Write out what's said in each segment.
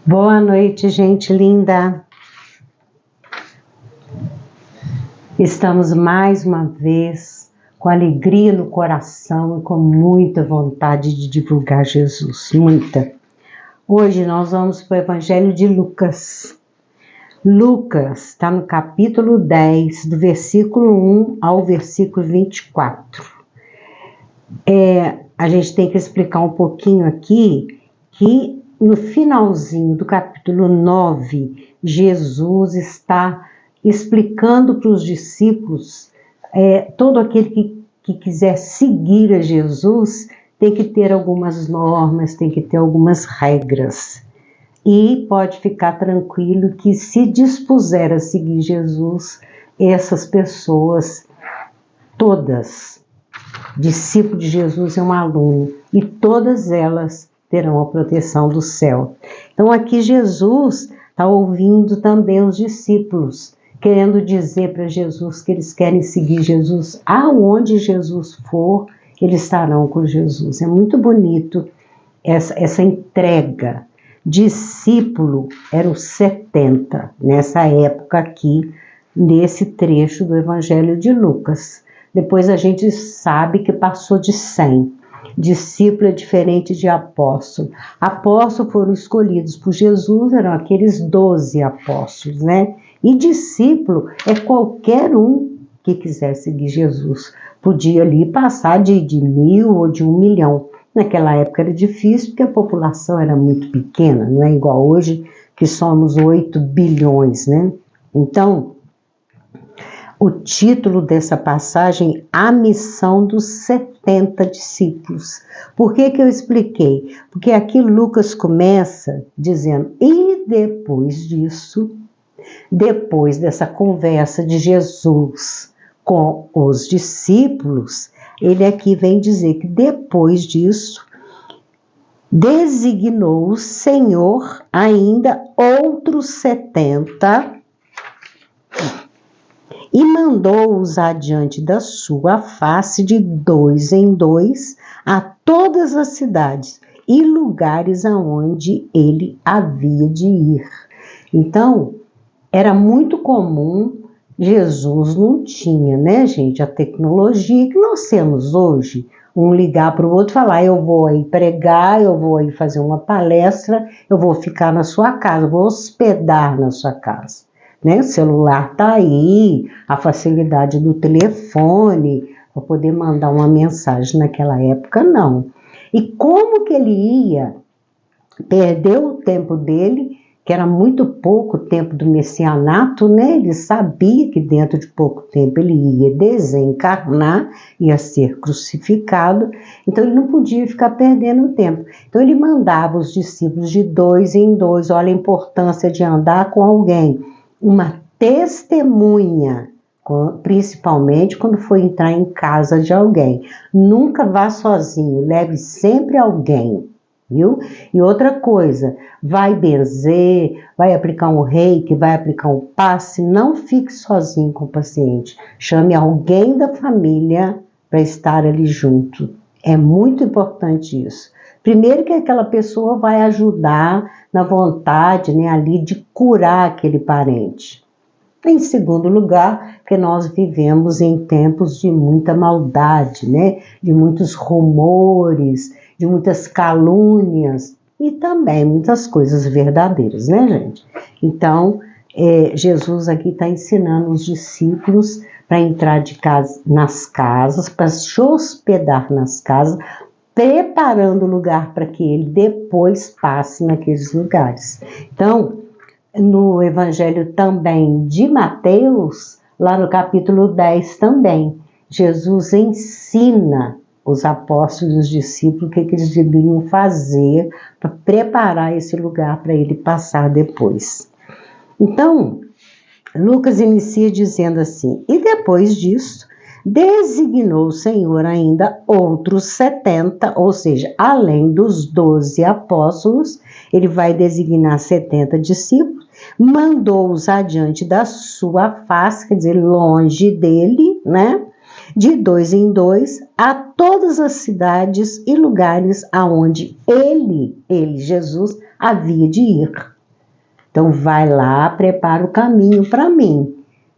Boa noite, gente linda. Estamos mais uma vez com alegria no coração e com muita vontade de divulgar Jesus, muita. Hoje nós vamos para o Evangelho de Lucas. Lucas está no capítulo 10, do versículo 1 ao versículo 24. A gente tem que explicar um pouquinho aqui que no finalzinho do capítulo 9, Jesus está explicando para os discípulos, todo aquele que quiser seguir a Jesus tem que ter algumas normas, tem que ter algumas regras. E pode ficar tranquilo que se dispuser a seguir Jesus, essas pessoas, todas, discípulo de Jesus é um aluno, e todas elas terão a proteção do céu. Então aqui Jesus está ouvindo também os discípulos, querendo dizer para Jesus que eles querem seguir Jesus. Aonde Jesus for, eles estarão com Jesus. É muito bonito essa entrega. Discípulo eram 70, nessa época aqui, nesse trecho do Evangelho de Lucas. Depois a gente sabe que passou de 100. Discípulo é diferente de apóstolo. Apóstolos foram escolhidos por Jesus, eram aqueles 12 apóstolos, né? E discípulo é qualquer um que quiser seguir Jesus. Podia ali passar de 1.000 ou de 1 milhão. Naquela época era difícil porque a população era muito pequena, não é igual hoje que somos 8 bilhões, né? Então, o título dessa passagem, a missão dos 70 discípulos. Por que eu expliquei? Porque aqui Lucas começa dizendo, e depois disso, depois dessa conversa de Jesus com os discípulos, ele aqui vem dizer que depois disso, designou o Senhor ainda outros 70 e mandou-os adiante da sua face de 2 em 2 a todas as cidades e lugares aonde ele havia de ir. Então, era muito comum, Jesus não tinha, né, gente, a tecnologia que nós temos hoje, um ligar para o outro e falar, eu vou aí pregar, eu vou aí fazer uma palestra, eu vou ficar na sua casa, vou hospedar na sua casa. Né? O celular está aí, a facilidade do telefone, para poder mandar uma mensagem naquela época, não. E como que ele ia perder o tempo dele, que era muito pouco tempo do messianato, né? Ele sabia que dentro de pouco tempo ele ia desencarnar, ia ser crucificado, então ele não podia ficar perdendo tempo. Então ele mandava os discípulos de 2 em 2, olha a importância de andar com alguém, uma testemunha, principalmente quando for entrar em casa de alguém. Nunca vá sozinho, leve sempre alguém, viu? E outra coisa, vai benzer, vai aplicar um reiki, vai aplicar um passe, não fique sozinho com o paciente. Chame alguém da família para estar ali junto. É muito importante isso. Primeiro que aquela pessoa vai ajudar na vontade, né, ali de curar aquele parente. Em segundo lugar, que nós vivemos em tempos de muita maldade, né, de muitos rumores, de muitas calúnias e também muitas coisas verdadeiras, né, gente? Então, Jesus aqui está ensinando os discípulos para entrar de casa, nas casas, para se hospedar nas casas, preparando o lugar para que ele depois passe naqueles lugares. Então, no Evangelho também de Mateus, lá no capítulo 10 também, Jesus ensina os apóstolos e os discípulos o que eles deveriam fazer para preparar esse lugar para ele passar depois. Então, Lucas inicia dizendo assim, e depois disso, designou o Senhor ainda outros 70, ou seja, além dos 12 apóstolos, ele vai designar 70 discípulos, mandou-os adiante da sua face, quer dizer, longe dele, né? De 2 em 2, a todas as cidades e lugares aonde ele, Jesus, havia de ir. Então vai lá, prepara o caminho para mim.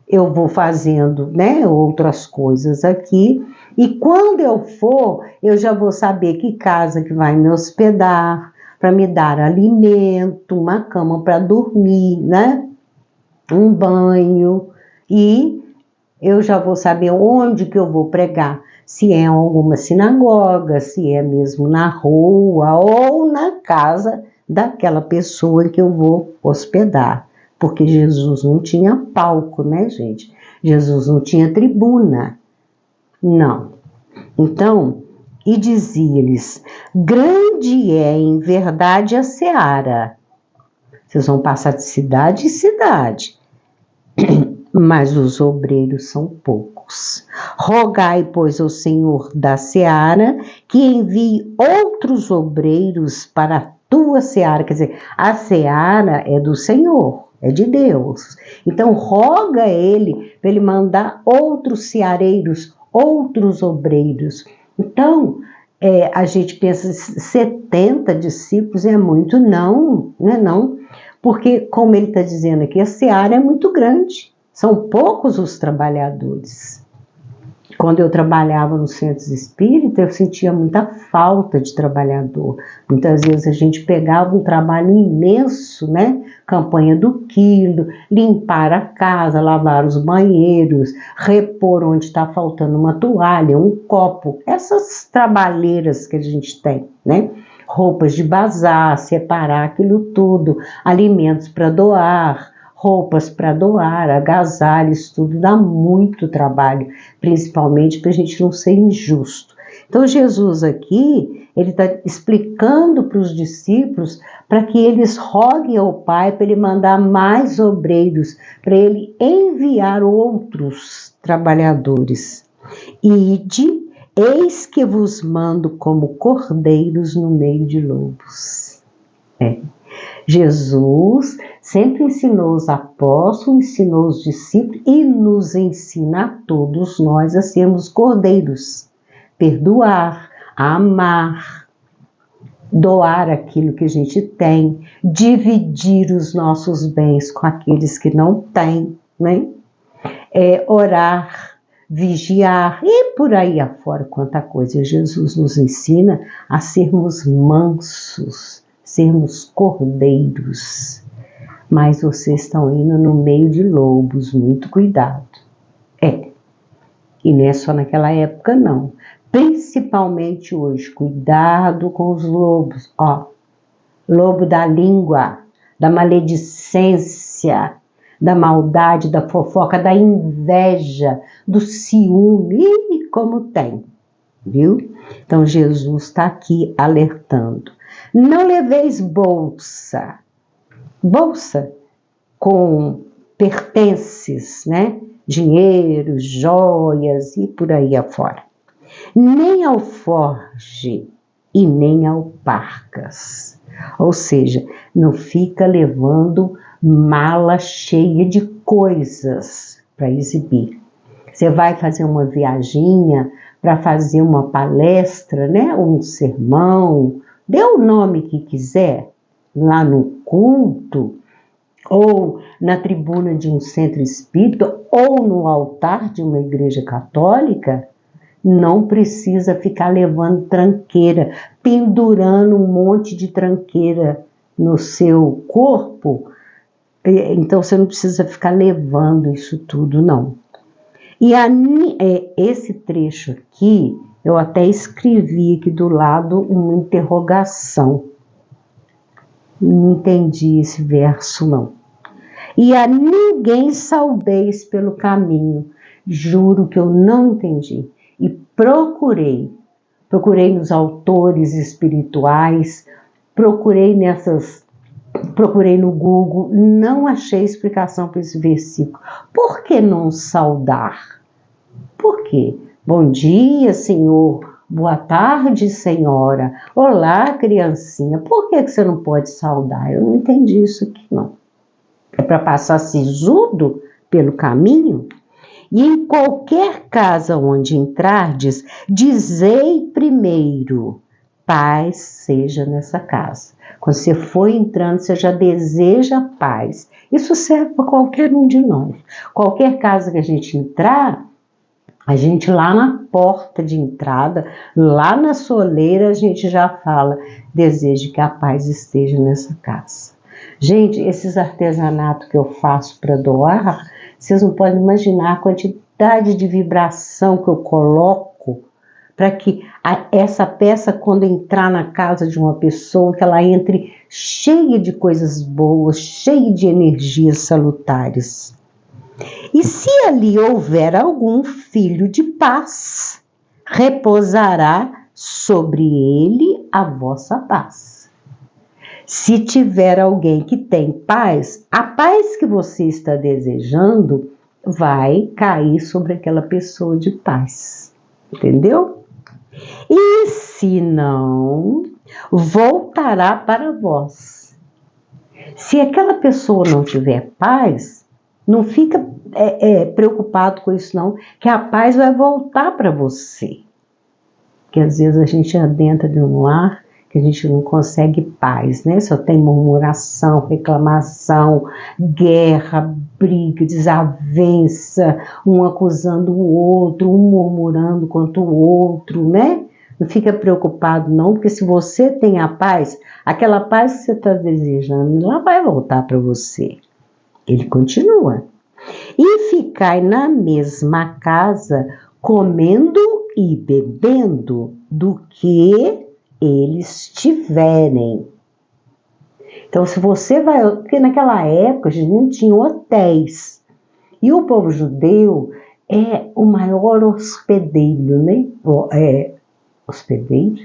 Eu vou fazendo, né, outras coisas aqui, e quando eu for, eu já vou saber que casa que vai me hospedar, para me dar alimento, uma cama para dormir, né? Um banho, e eu já vou saber onde que eu vou pregar, se é em alguma sinagoga, se é mesmo na rua ou na casa daquela pessoa que eu vou hospedar. Porque Jesus não tinha palco, né, gente? Jesus não tinha tribuna. Não. Então, e dizia-lhes: grande é em verdade a seara. Vocês vão passar de cidade em cidade, mas os obreiros são poucos. Rogai, pois, ao Senhor da seara que envie outros obreiros para a tua seara. Quer dizer, a seara é do Senhor, é de Deus. Então, roga ele para ele mandar outros seareiros, outros obreiros. Então, a gente pensa 70 discípulos é muito, não, né? Não, porque, como ele está dizendo aqui, a seara é muito grande, são poucos os trabalhadores. Quando eu trabalhava nos centros espíritas, eu sentia muita falta de trabalhador. Muitas vezes a gente pegava um trabalho imenso, né? Campanha do quilo, limpar a casa, lavar os banheiros, repor onde está faltando uma toalha, um copo, essas trabalheiras que a gente tem, né? Roupas de bazar, separar aquilo tudo, alimentos para doar, roupas para doar, agasalhos, tudo dá muito trabalho, principalmente para a gente não ser injusto. Então Jesus aqui, ele está explicando para os discípulos para que eles roguem ao Pai para ele mandar mais obreiros, para ele enviar outros trabalhadores. Ide, eis que vos mando como cordeiros no meio de lobos. Jesus sempre ensinou os apóstolos, ensinou os discípulos e nos ensina a todos nós a sermos cordeiros, perdoar, amar, doar aquilo que a gente tem, dividir os nossos bens com aqueles que não têm, né? Orar, vigiar e por aí afora, quanta coisa. Jesus nos ensina a sermos mansos, sermos cordeiros. Mas vocês estão indo no meio de lobos, muito cuidado. E não é só naquela época, não. Principalmente hoje, cuidado com os lobos. Lobo da língua, da maledicência, da maldade, da fofoca, da inveja, do ciúme, e como tem, viu? Então Jesus está aqui alertando. Não leveis bolsa com pertences, né? Dinheiro, joias e por aí afora. Nem alforge e nem alparcas. Ou seja, não fica levando mala cheia de coisas para exibir. Você vai fazer uma viaginha para fazer uma palestra, né? Um sermão, dê o nome que quiser, lá no culto, ou na tribuna de um centro espírita, ou no altar de uma igreja católica, não precisa ficar levando tranqueira, pendurando um monte de tranqueira no seu corpo. Então você não precisa ficar levando isso tudo, não. E esse trecho aqui, eu até escrevi aqui do lado uma interrogação. Não entendi esse verso, não. E a ninguém saudeis pelo caminho. Juro que eu não entendi. E procurei nos autores espirituais, procurei no Google, não achei explicação para esse versículo. Por que não saudar? Por quê? Bom dia, Senhor. Boa tarde, senhora. Olá, criancinha. Por que você não pode saudar? Eu não entendi isso aqui, não. É para passar sisudo pelo caminho? E em qualquer casa onde entrardes, dizei primeiro, paz seja nessa casa. Quando você for entrando, você já deseja paz. Isso serve para qualquer um de nós. Qualquer casa que a gente entrar, a gente lá na porta de entrada, lá na soleira, a gente já fala, desejo que a paz esteja nessa casa. Gente, esses artesanatos que eu faço para doar, vocês não podem imaginar a quantidade de vibração que eu coloco para que essa peça, quando entrar na casa de uma pessoa, que ela entre cheia de coisas boas, cheia de energias salutares. E se ali houver algum filho de paz, repousará sobre ele a vossa paz. Se tiver alguém que tem paz, a paz que você está desejando vai cair sobre aquela pessoa de paz. Entendeu? E se não, voltará para vós. Se aquela pessoa não tiver paz, não fica preocupado com isso não, que a paz vai voltar para você. Porque às vezes a gente adentra de um lar que a gente não consegue paz, né? Só tem murmuração, reclamação, guerra, briga, desavença, um acusando o outro, um murmurando contra o outro, né? Não fica preocupado não, porque se você tem a paz, aquela paz que você está desejando, ela vai voltar para você. Ele continua. E ficai na mesma casa, comendo e bebendo do que eles tiverem. Então, se você vai... Porque naquela época a gente não tinha hotéis. E o povo judeu é o maior hospedeiro, né? Hospedeiro?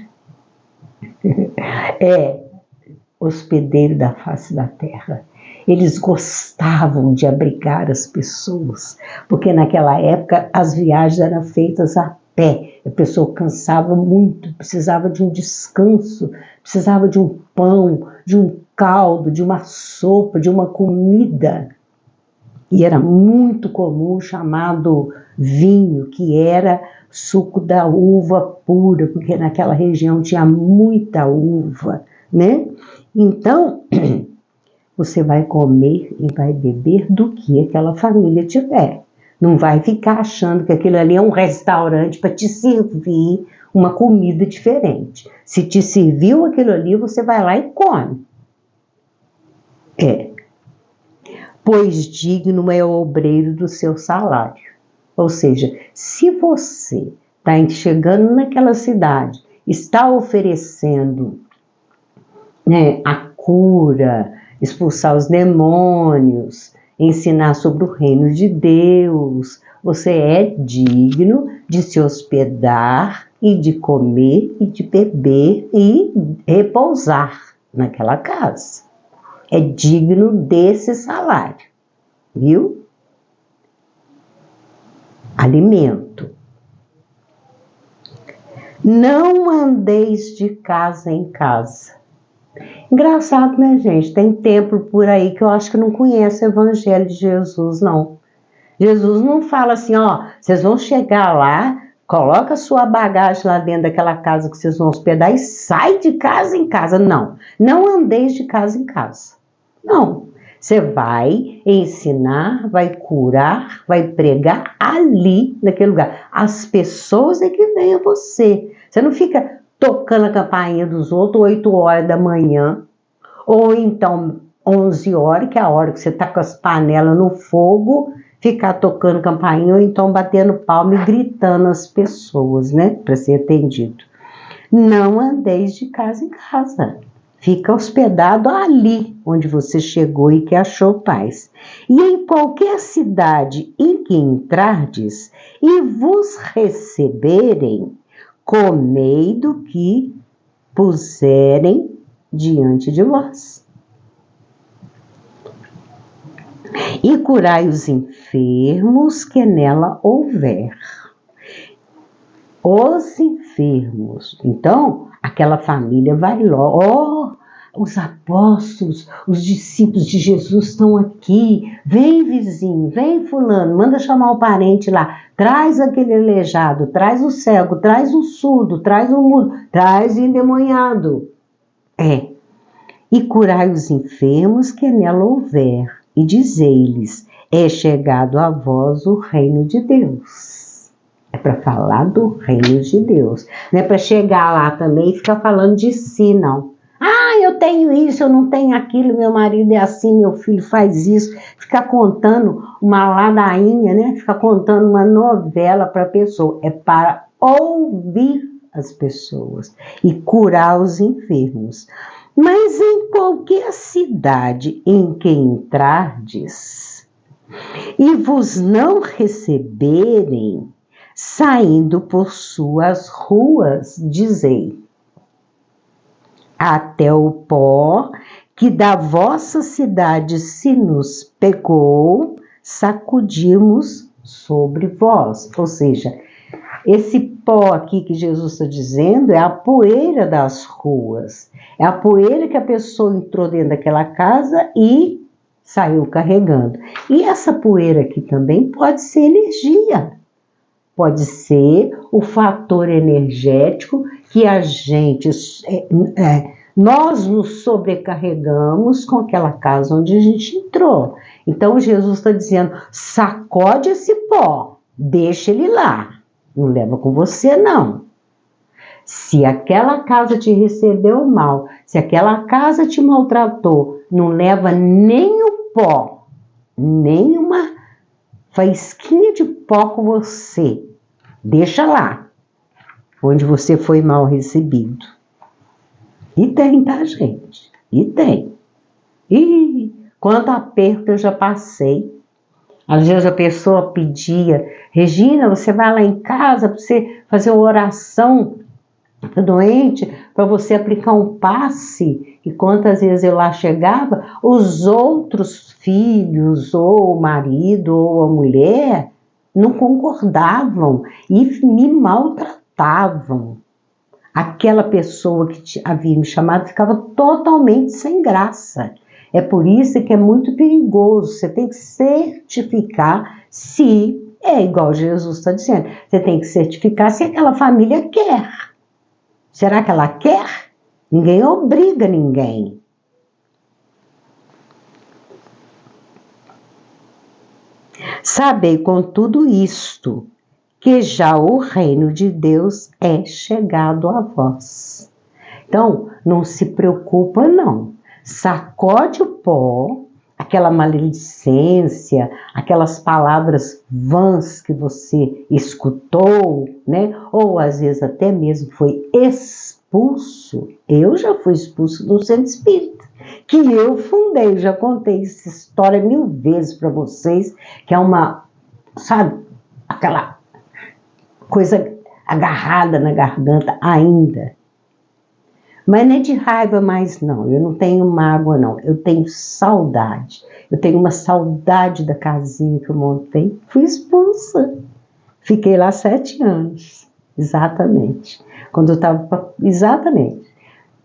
Hospedeiro da face da terra. Eles gostavam de abrigar as pessoas, porque naquela época as viagens eram feitas a pé. A pessoa cansava muito, precisava de um descanso, precisava de um pão, de um caldo, de uma sopa, de uma comida. E era muito comum o chamado vinho, que era suco da uva pura, porque naquela região tinha muita uva, né? Então, você vai comer e vai beber do que aquela família tiver. Não vai ficar achando que aquilo ali é um restaurante para te servir uma comida diferente. Se te serviu aquilo ali, você vai lá e come. Pois digno é o obreiro do seu salário. Ou seja, se você está chegando naquela cidade, está oferecendo, né, a cura, expulsar os demônios, ensinar sobre o reino de Deus, você é digno de se hospedar e de comer e de beber e repousar naquela casa. É digno desse salário, viu? Alimento. Não andeis de casa em casa. Engraçado, né, gente? Tem templo por aí que eu acho que não conhece o evangelho de Jesus, não. Jesus não fala assim, ó, vocês vão chegar lá, coloca a sua bagagem lá dentro daquela casa que vocês vão hospedar e sai de casa em casa. Não, não andeis de casa em casa. Não, você vai ensinar, vai curar, vai pregar ali, naquele lugar. As pessoas é que vêm a você. Você não fica tocando a campainha dos outros 8 horas da manhã, ou então 11 horas, que é a hora que você está com as panelas no fogo, ficar tocando campainha, ou então batendo palma e gritando as pessoas, né, para ser atendido. Não andeis de casa em casa. Fica hospedado ali, onde você chegou e que achou paz. E em qualquer cidade em que entrardes e vos receberem, comei do que puserem diante de vós. E curai os enfermos que nela houver. Os enfermos. Então, aquela família vai logo. os apóstolos, os discípulos de Jesus estão aqui. Vem, vizinho, vem, fulano, manda chamar o parente lá. Traz aquele aleijado, traz o cego, traz o surdo, traz o mudo, traz o endemoniado. E curai os enfermos que nela houver, e dizei-lhes, é chegado a vós o reino de Deus. É para falar do reino de Deus. Não é para chegar lá também e ficar falando de si, não. Ah, eu tenho isso, eu não tenho aquilo, meu marido é assim, meu filho faz isso. Ficar contando uma ladainha, né? Ficar contando uma novela para a pessoa. É para ouvir as pessoas e curar os enfermos. Mas em qualquer cidade em que entrardes, e vos não receberem, saindo por suas ruas, dizei, até o pó que da vossa cidade se nos pegou, sacudimos sobre vós. Ou seja, esse pó aqui que Jesus está dizendo é a poeira das ruas. É a poeira que a pessoa entrou dentro daquela casa e saiu carregando. E essa poeira aqui também pode ser energia. Pode ser o fator energético que a gente... nós nos sobrecarregamos com aquela casa onde a gente entrou. Então Jesus está dizendo, sacode esse pó, deixa ele lá. Não leva com você, não. Se aquela casa te recebeu mal, se aquela casa te maltratou, não leva nem o pó, nem uma faísquinha de pó com você. Deixa lá, onde você foi mal recebido. E tem, tá, gente? E tem. E quanto aperto eu já passei. Às vezes a pessoa pedia, Regina, você vai lá em casa para você fazer uma oração para o doente, para você aplicar um passe. E quantas vezes eu lá chegava, os outros filhos, ou o marido, ou a mulher, não concordavam e me maltratavam. Aquela pessoa que havia me chamado ficava totalmente sem graça. É por isso que é muito perigoso. Você tem que certificar se, é igual Jesus está dizendo, você tem que certificar se aquela família quer. Será que ela quer? Ninguém obriga ninguém. Sabei com tudo isto, que já o reino de Deus é chegado a vós. Então, não se preocupa não. Sacode o pó, aquela maledicência, aquelas palavras vãs que você escutou, né? Ou às vezes até mesmo foi expulso. Eu já fui expulso do centro espírita, que eu fundei, já contei essa história 1000 vezes para vocês, que é uma, sabe, aquela coisa agarrada na garganta ainda. Mas não é de raiva mais não, eu não tenho mágoa não, eu tenho saudade. Eu tenho uma saudade da casinha que eu montei, fui expulsa. Fiquei lá 7 anos, exatamente. Quando eu estava, exatamente.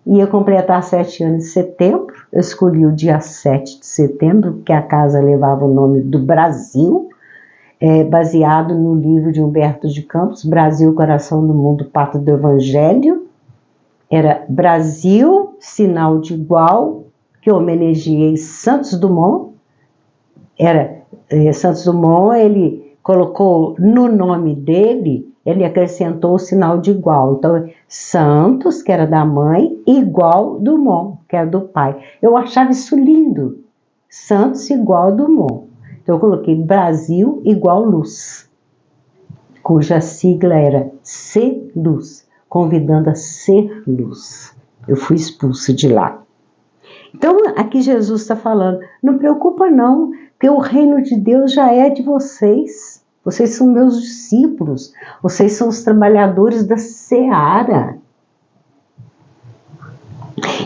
Ia completar 7 anos em setembro, eu escolhi o dia 7 de setembro, porque a casa levava o nome do Brasil, baseado no livro de Humberto de Campos, Brasil, Coração do Mundo, Pátria do Evangelho. Era Brasil, sinal de igual, que eu homenageei Santos Dumont. Santos Dumont, ele colocou no nome dele, ele acrescentou o sinal de igual. Então, Santos, que era da mãe, igual Dumont, que era do pai. Eu achava isso lindo. Santos igual Dumont. Então, eu coloquei Brasil igual luz, cuja sigla era C-Luz, convidando a ser luz. Eu fui expulsa de lá. Então, aqui Jesus está falando, não preocupa não, porque o reino de Deus já é de vocês. Vocês são meus discípulos, vocês são os trabalhadores da seara.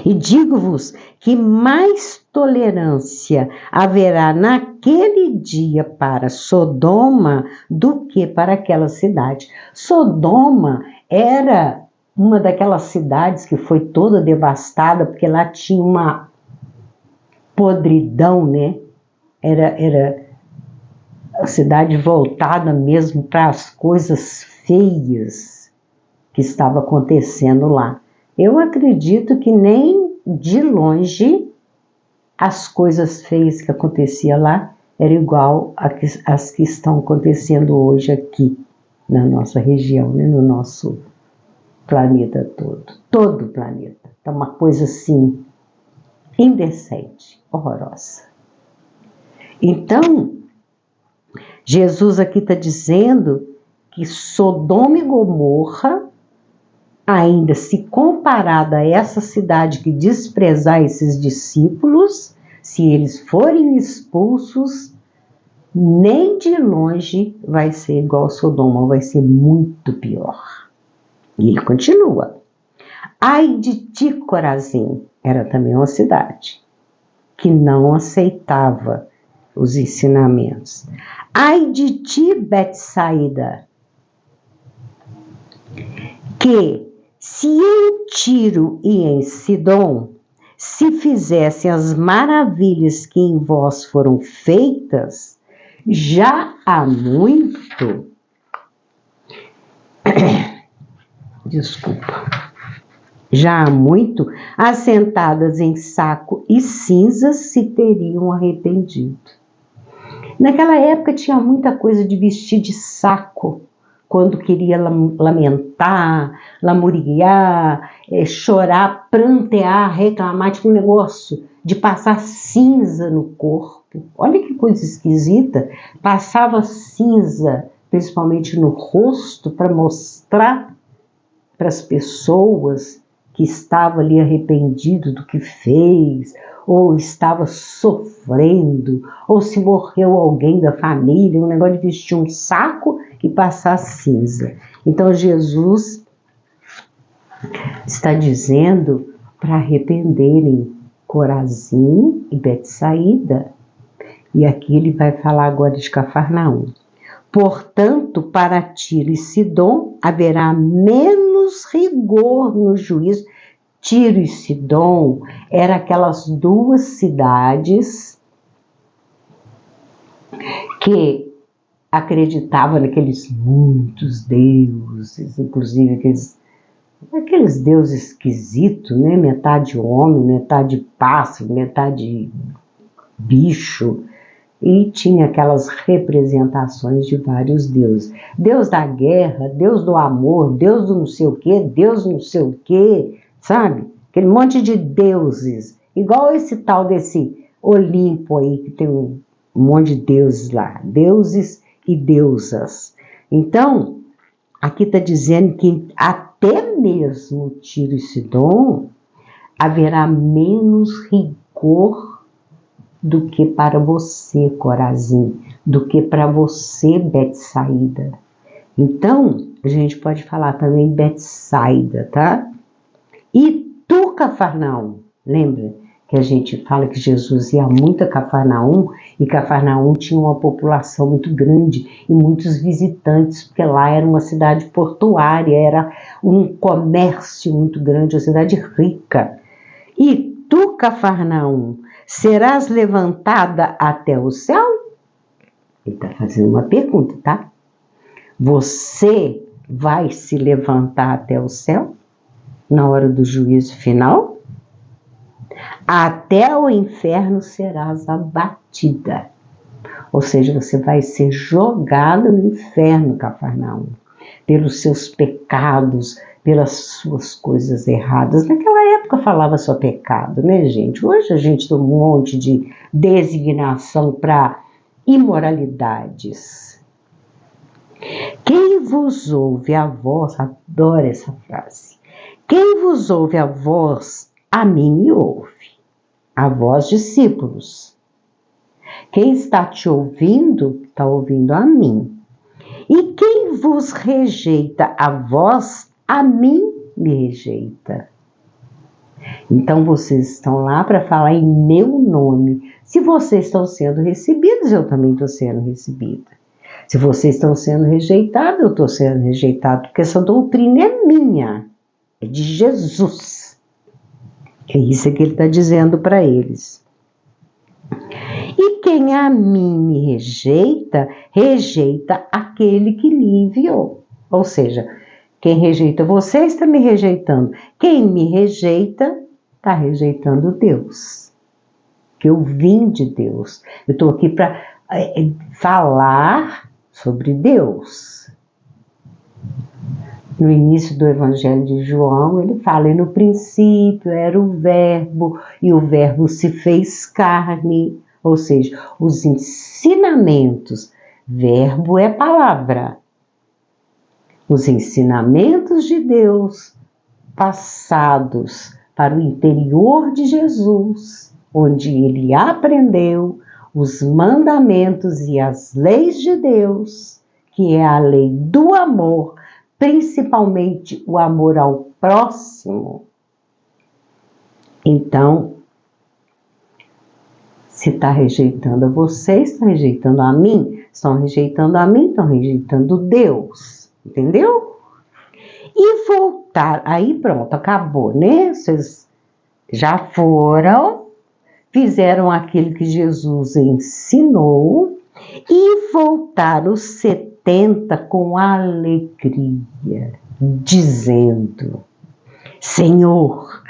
E digo-vos que mais tolerância haverá naquele dia para Sodoma do que para aquela cidade. Sodoma era uma daquelas cidades que foi toda devastada, porque lá tinha uma podridão, né? Era a cidade voltada mesmo para as coisas feias que estavam acontecendo lá. Eu acredito que nem de longe as coisas feias que aconteciam lá eram igual às que estão acontecendo hoje aqui na nossa região, né? No nosso planeta todo o planeta. É uma coisa assim, indecente, horrorosa. Então, Jesus aqui está dizendo que Sodoma e Gomorra, ainda se comparada a essa cidade que desprezar esses discípulos, se eles forem expulsos, nem de longe vai ser igual a Sodoma, vai ser muito pior. E ele continua. Ai de ti, Corazim, era também uma cidade que não aceitava os ensinamentos. Ai de ti, Betsaida, que se em Tiro e em Sidom se fizessem as maravilhas que em vós foram feitas, já há muito, já há muito, assentadas em saco e cinzas se teriam arrependido. Naquela época tinha muita coisa de vestir de saco, quando queria lamentar, lamuriar, chorar, prantear, reclamar, tipo um negócio de passar cinza no corpo. Olha que coisa esquisita, passava cinza, principalmente no rosto, para mostrar para as pessoas que estava ali arrependido do que fez, ou estava sofrendo, ou se morreu alguém da família, um negócio de vestir um saco e passar cinza. Então Jesus está dizendo para arrependerem Corazim e Betsaída. E aqui ele vai falar agora de Cafarnaum. Portanto, para Tiro e Sidom haverá menos rigor no juízo. Tiro e Sidom eram aquelas duas cidades que acreditavam naqueles muitos deuses, inclusive aqueles deuses esquisitos, né? Metade homem, metade pássaro, metade bicho. E tinha aquelas representações de vários deuses. Deus da guerra, Deus do amor, Deus do não sei o quê, Deus não sei o quê, sabe? Aquele monte de deuses. Igual esse tal desse Olimpo aí, que tem um monte de deuses lá. Deuses e deusas. Então, aqui está dizendo que até mesmo Tiro e Sidom haverá menos rigor do que para você, Corazim, do que para você, Betsaída. Então, a gente pode falar também Betsaída, tá? E tu, Cafarnaum, lembra que a gente fala que Jesus ia muito a Cafarnaum, e Cafarnaum tinha uma população muito grande e muitos visitantes, porque lá era uma cidade portuária, era um comércio muito grande, uma cidade rica. E tu, Cafarnaum, serás levantada até o céu? Ele está fazendo uma pergunta, tá? Você vai se levantar até o céu na hora do juízo final? Até o inferno serás abatida. Ou seja, você vai ser jogado no inferno, Cafarnaum, pelos seus pecados, pelas suas coisas erradas. Naquela época falava só pecado, né, gente? Hoje a gente tem um monte de designação para imoralidades. Quem vos ouve a voz, adoro essa frase, quem vos ouve a voz, a mim me ouve, a vós discípulos. Quem está te ouvindo, está ouvindo a mim. E quem vos rejeita a vós, a mim me rejeita. Então vocês estão lá para falar em meu nome. Se vocês estão sendo recebidos, eu também estou sendo recebida. Se vocês estão sendo rejeitados, eu estou sendo rejeitado, porque essa doutrina é minha. é de Jesus. É isso que ele está dizendo para eles. E quem a mim me rejeita, rejeita aquele que me enviou. Ou seja, quem rejeita você está me rejeitando. Quem me rejeita está rejeitando Deus. Que eu vim de Deus. Eu estou aqui para falar sobre Deus. No início do Evangelho de João, ele fala, e no princípio era o Verbo, e o Verbo se fez carne. Ou seja, os ensinamentos, verbo é palavra. Os ensinamentos de Deus passados para o interior de Jesus, onde ele aprendeu os mandamentos e as leis de Deus, que é a lei do amor, principalmente o amor ao próximo. Então, se está rejeitando a você, está rejeitando a mim, estão rejeitando a mim, estão rejeitando Deus, entendeu? E voltar, aí pronto, acabou, né? Vocês já foram, fizeram aquilo que Jesus ensinou e voltaram os 70 com alegria, dizendo, Senhor,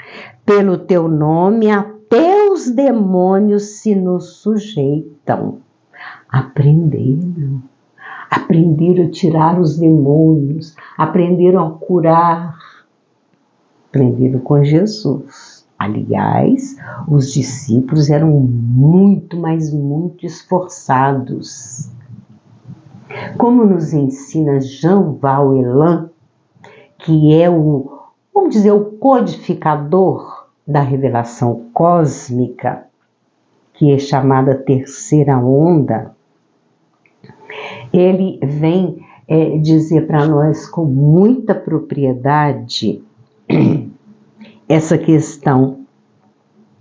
pelo teu nome até os demônios se nos sujeitam. Aprenderam a tirar os demônios, aprenderam a curar, aprenderam com Jesus. Aliás, os discípulos eram muito, mas muito esforçados. Como nos ensina Jean Vauelan, que é vamos dizer, o codificador da revelação cósmica, que é chamada terceira onda, ele vem dizer para nós com muita propriedade essa questão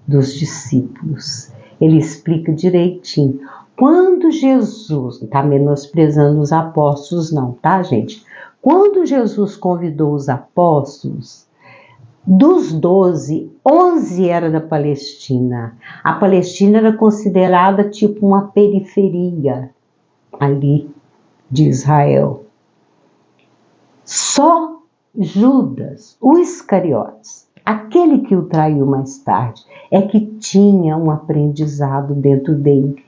dos discípulos. Ele explica direitinho. Quando Jesus, não está menosprezando os apóstolos não, tá, gente? Quando Jesus convidou os apóstolos, dos 12, 11 era da Palestina. A Palestina era considerada tipo uma periferia ali de Israel. Só Judas, o Iscariotes, aquele que o traiu mais tarde, é que tinha um aprendizado dentro dele.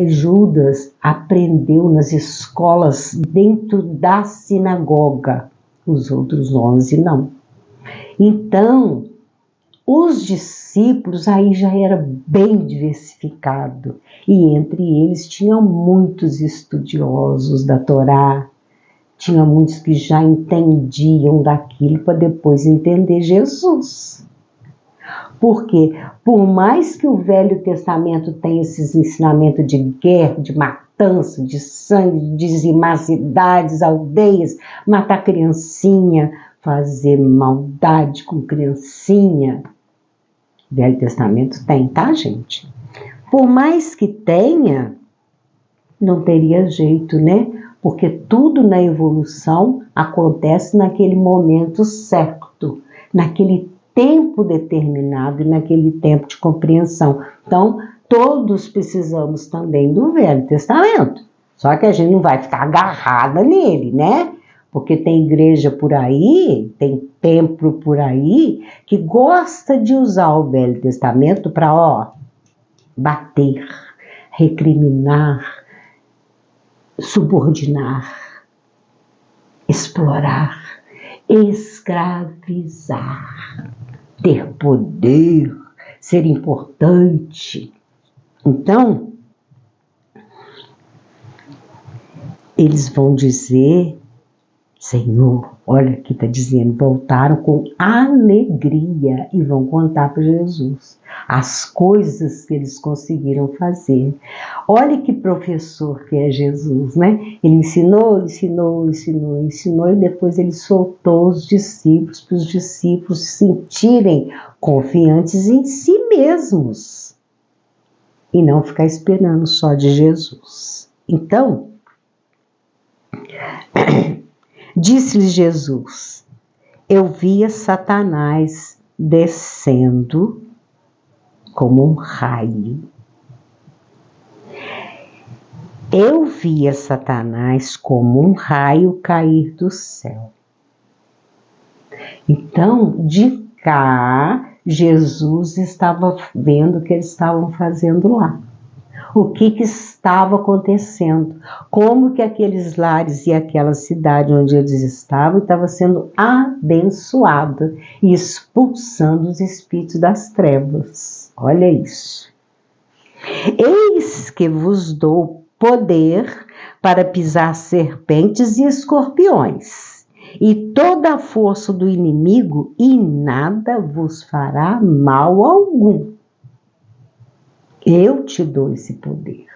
Judas aprendeu nas escolas dentro da sinagoga, os outros 11 não. Então, os discípulos aí já era bem diversificado, e entre eles tinham muitos estudiosos da Torá, tinha muitos que já entendiam daquilo para depois entender Jesus. Porque, por mais que o Velho Testamento tenha esses ensinamentos de guerra, de matança, de sangue, de dizimar cidades, aldeias, matar criancinha, fazer maldade com criancinha, o Velho Testamento tem, tá, gente? Por mais que tenha, não teria jeito, né? Porque tudo na evolução acontece naquele momento certo, naquele tempo determinado e naquele tempo de compreensão. Então, todos precisamos também do Velho Testamento. Só que a gente não vai ficar agarrada nele, né? Porque tem igreja por aí, tem templo por aí, que gosta de usar o Velho Testamento para, bater, recriminar, subordinar, explorar, escravizar, ter poder, ser importante. Então, eles vão dizer, Senhor, olha aqui está dizendo, voltaram com alegria e vão contar para Jesus as coisas que eles conseguiram fazer. Olha que professor que é Jesus, né? Ele ensinou e depois ele soltou os discípulos para os discípulos se sentirem confiantes em si mesmos e não ficar esperando só de Jesus. Então, disse-lhes Jesus, eu via Satanás descendo como um raio. Eu via Satanás como um raio cair do céu. Então, de cá, Jesus estava vendo o que eles estavam fazendo lá. O que estava acontecendo? Como que aqueles lares e aquela cidade onde eles estavam estava sendo abençoada e expulsando os espíritos das trevas. Olha isso. Eis que vos dou poder para pisar serpentes e escorpiões, e toda a força do inimigo, e nada vos fará mal algum. Eu te dou esse poder.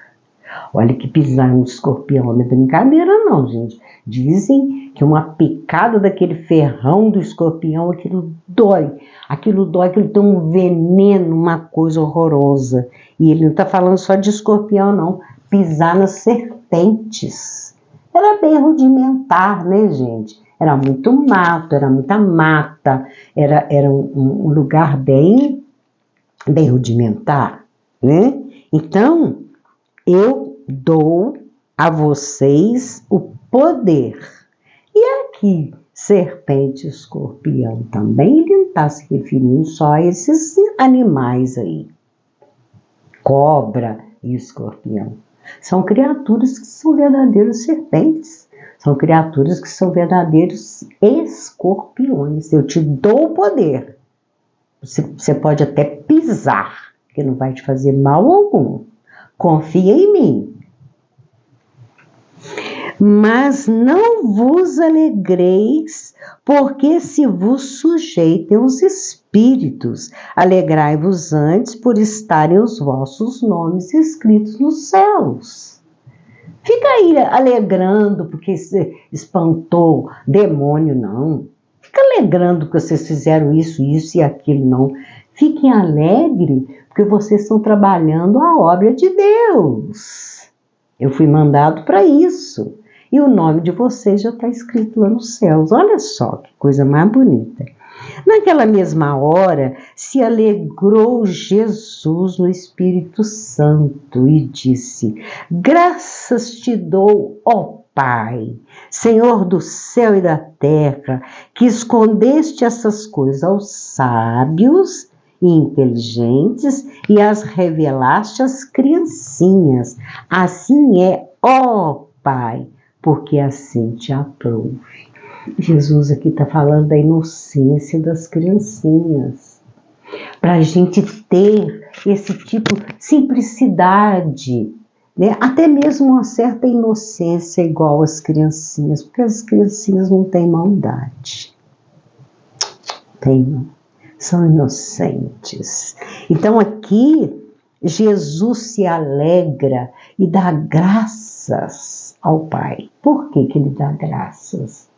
Olha que pisar no escorpião não é brincadeira não, gente. Dizem que uma picada daquele ferrão do escorpião, aquilo dói, aquilo tem um veneno, uma coisa horrorosa. E ele não está falando só de escorpião não, pisar nas serpentes. Era bem rudimentar, né, gente? Era muito mato, era muita mata, era um lugar bem rudimentar, né? Então, eu dou a vocês o poder. E aqui, serpente e escorpião também, ele não está se referindo só a esses animais aí. Cobra e escorpião. São criaturas que são verdadeiras serpentes. São criaturas que são verdadeiros escorpiões. Eu te dou o poder. Você pode até pisar, que não vai te fazer mal algum. Confia em mim. Mas não vos alegreis, porque se vos sujeitem os espíritos. Alegrai-vos antes por estarem os vossos nomes escritos nos céus. Fica aí alegrando porque espantou demônio, não. Fica alegrando que vocês fizeram isso e aquilo, não. Fiquem alegres porque vocês estão trabalhando a obra de Deus. Eu fui mandado para isso. E o nome de vocês já está escrito lá nos céus. Olha só que coisa mais bonita. Naquela mesma hora, se alegrou Jesus no Espírito Santo e disse: graças te dou, ó Pai, Senhor do céu e da terra, que escondeste essas coisas aos sábios e inteligentes e as revelaste às criancinhas. Assim é, ó Pai, porque assim te aprouve. Jesus aqui está falando da inocência das criancinhas. Para a gente ter esse tipo de simplicidade, né? Até mesmo uma certa inocência igual às criancinhas, porque as criancinhas não têm maldade. São inocentes. Então aqui, Jesus se alegra e dá graças ao Pai. Por que ele dá graças?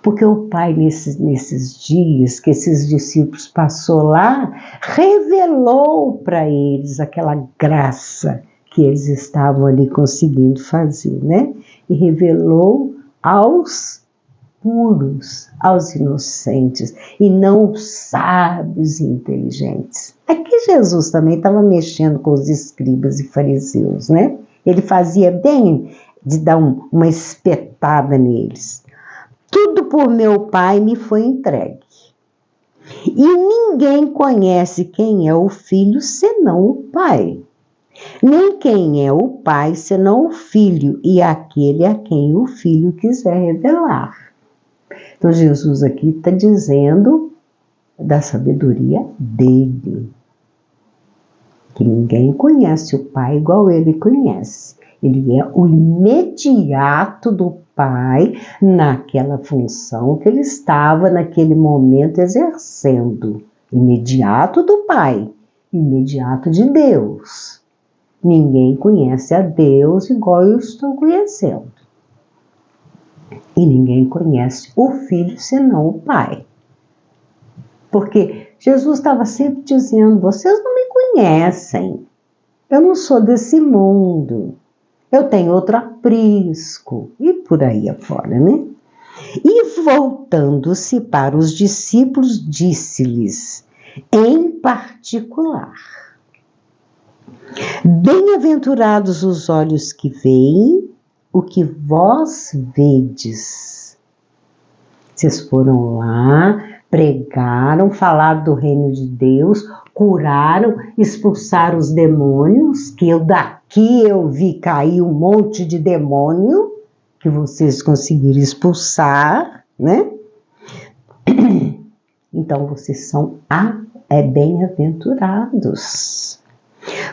Porque o Pai, nesses dias que esses discípulos passou lá, revelou para eles aquela graça que eles estavam ali conseguindo fazer, né? E revelou aos puros, aos inocentes, e não os sábios e inteligentes. Aqui Jesus também estava mexendo com os escribas e fariseus, né? Ele fazia bem de dar uma espetada neles. Tudo por meu Pai me foi entregue. E ninguém conhece quem é o Filho senão o Pai. Nem quem é o Pai senão o Filho e aquele a quem o Filho quiser revelar. Então Jesus aqui está dizendo da sabedoria dele. Que ninguém conhece o Pai igual ele conhece. Ele é o imediato do Pai naquela função que ele estava naquele momento exercendo. Imediato do Pai, imediato de Deus. Ninguém conhece a Deus igual eu estou conhecendo. E ninguém conhece o Filho senão o Pai. Porque Jesus estava sempre dizendo, vocês não me conhecem. Eu não sou desse mundo. Eu tenho outro aprisco. E por aí afora, né? E voltando-se para os discípulos, disse-lhes, em particular: bem-aventurados os olhos que veem o que vós vedes. Vocês foram lá, pregaram, falaram do reino de Deus, curaram, expulsaram os demônios, que daqui eu vi cair um monte de demônio, que vocês conseguiram expulsar, né? Então vocês são bem-aventurados.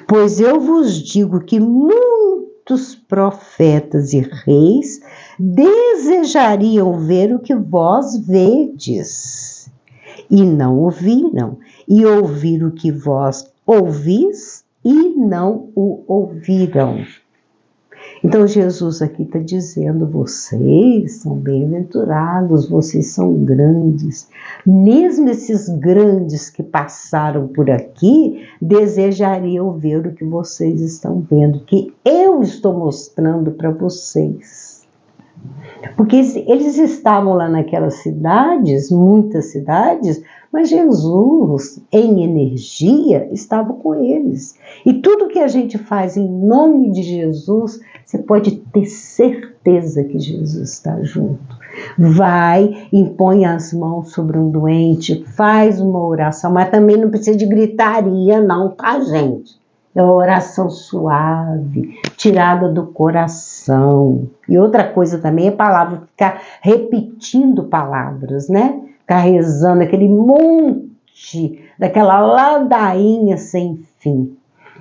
Pois eu vos digo que muitos profetas e reis desejariam ver o que vós vedes, e não o viram, e ouvir o que vós ouvis, e não o ouviram. Então Jesus aqui está dizendo, vocês são bem-aventurados, vocês são grandes. Mesmo esses grandes que passaram por aqui, desejariam ver o que vocês estão vendo, que eu estou mostrando para vocês. Porque eles estavam lá naquelas cidades, muitas cidades, mas Jesus, em energia, estava com eles. E tudo que a gente faz em nome de Jesus, você pode ter certeza que Jesus está junto. Vai, impõe as mãos sobre um doente, faz uma oração, mas também não precisa de gritaria não, tá, gente? É uma oração suave, tirada do coração. E outra coisa também é palavra, ficar repetindo palavras, né? Ficar rezando aquele monte, daquela ladainha sem fim.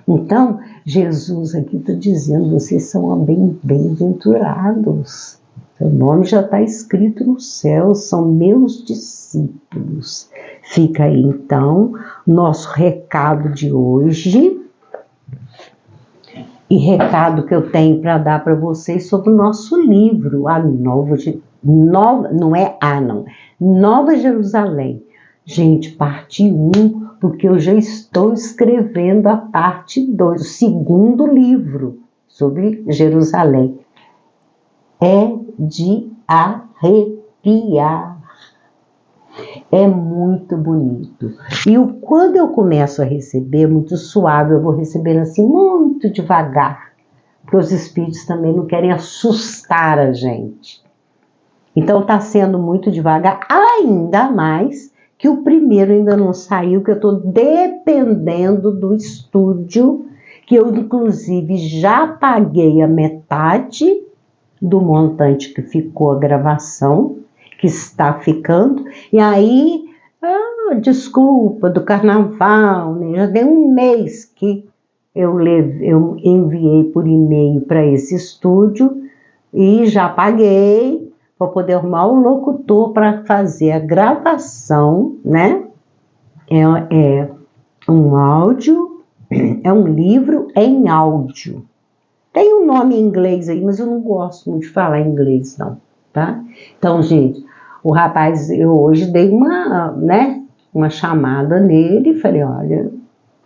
Então, Jesus aqui está dizendo, vocês são bem-aventurados. Seu nome já está escrito no céu, são meus discípulos. Fica aí, então, nosso recado de hoje. E recado que eu tenho para dar para vocês sobre o nosso livro, Nova Jerusalém. Gente, parte 1, porque eu já estou escrevendo a parte 2, o segundo livro sobre Jerusalém. É de arrepiar. É muito bonito. E quando eu começo a receber, muito suave, eu vou recebendo assim, muito devagar. Porque os espíritos também não querem assustar a gente. Então está sendo muito devagar, ainda mais que o primeiro ainda não saiu, que eu estou dependendo do estúdio, que eu inclusive já paguei a metade do montante que ficou a gravação, que está ficando, e aí, desculpa, do carnaval, né? Já tem um mês que eu enviei por e-mail para esse estúdio e já paguei para poder arrumar o locutor para fazer a gravação, né? É um áudio, é um livro em áudio. Tem um nome em inglês aí, mas eu não gosto muito de falar inglês, não, tá? Então, gente, o rapaz, eu hoje dei uma chamada nele e falei, olha,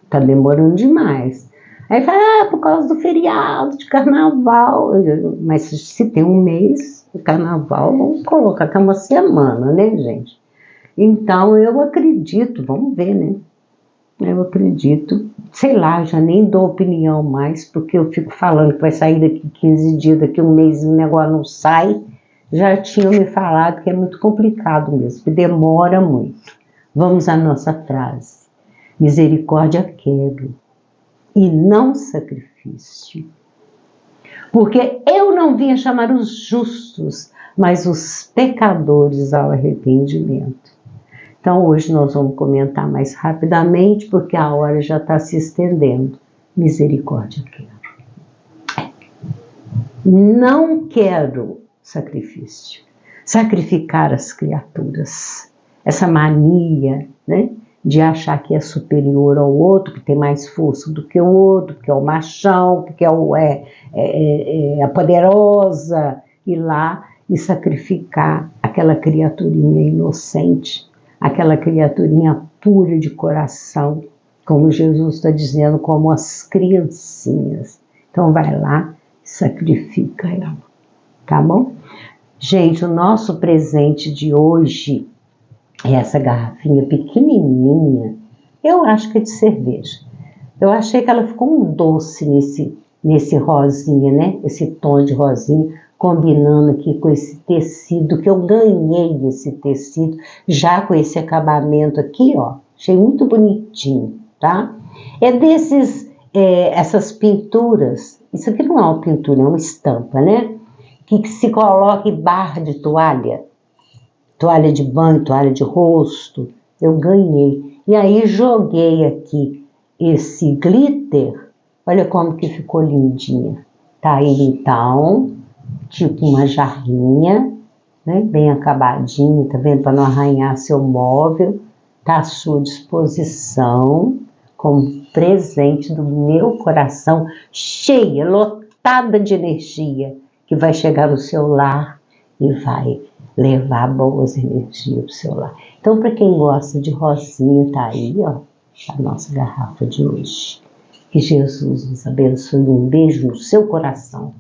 tá demorando demais. Aí fala, por causa do feriado de carnaval. Mas se tem um mês de carnaval, vamos colocar que é uma semana, né, gente? Então, eu acredito, vamos ver, né? Eu acredito, sei lá, já nem dou opinião mais, porque eu fico falando que vai sair daqui 15 dias, daqui um mês o negócio não sai. Já tinham me falado que é muito complicado mesmo, que demora muito. Vamos à nossa frase. Misericórdia quero, e não sacrifício. Porque eu não vim a chamar os justos, mas os pecadores ao arrependimento. Então hoje nós vamos comentar mais rapidamente, porque a hora já está se estendendo. Misericórdia quero. Não quero sacrifício. Sacrificar as criaturas. Essa mania, né? De achar que é superior ao outro, que tem mais força do que o outro, que é o machão, que é a poderosa, ir lá e sacrificar aquela criaturinha inocente, aquela criaturinha pura de coração, como Jesus está dizendo, como as criancinhas. Então vai lá e sacrifica ela, tá bom? Gente, o nosso presente de hoje é essa garrafinha pequenininha. Eu acho que é de cerveja. Eu achei que ela ficou um doce nesse rosinha, né? Esse tom de rosinha, combinando aqui com esse tecido, que eu ganhei esse tecido, já com esse acabamento aqui, ó. Achei muito bonitinho, tá? É essas pinturas, isso aqui não é uma pintura, é uma estampa, né? Que se coloca em barra de toalha, toalha de banho, toalha de rosto, eu ganhei. E aí joguei aqui esse glitter, olha como que ficou lindinha. Tá aí então, tipo uma jarrinha, né, bem acabadinha, tá vendo? Para não arranhar seu móvel, tá à sua disposição, como presente do meu coração, cheia, lotada de energia, que vai chegar no seu lar e vai levar boas energias para o seu lar. Então, para quem gosta de rosinha, tá aí, ó, a nossa garrafa de hoje. Que Jesus nos abençoe. Um beijo no seu coração.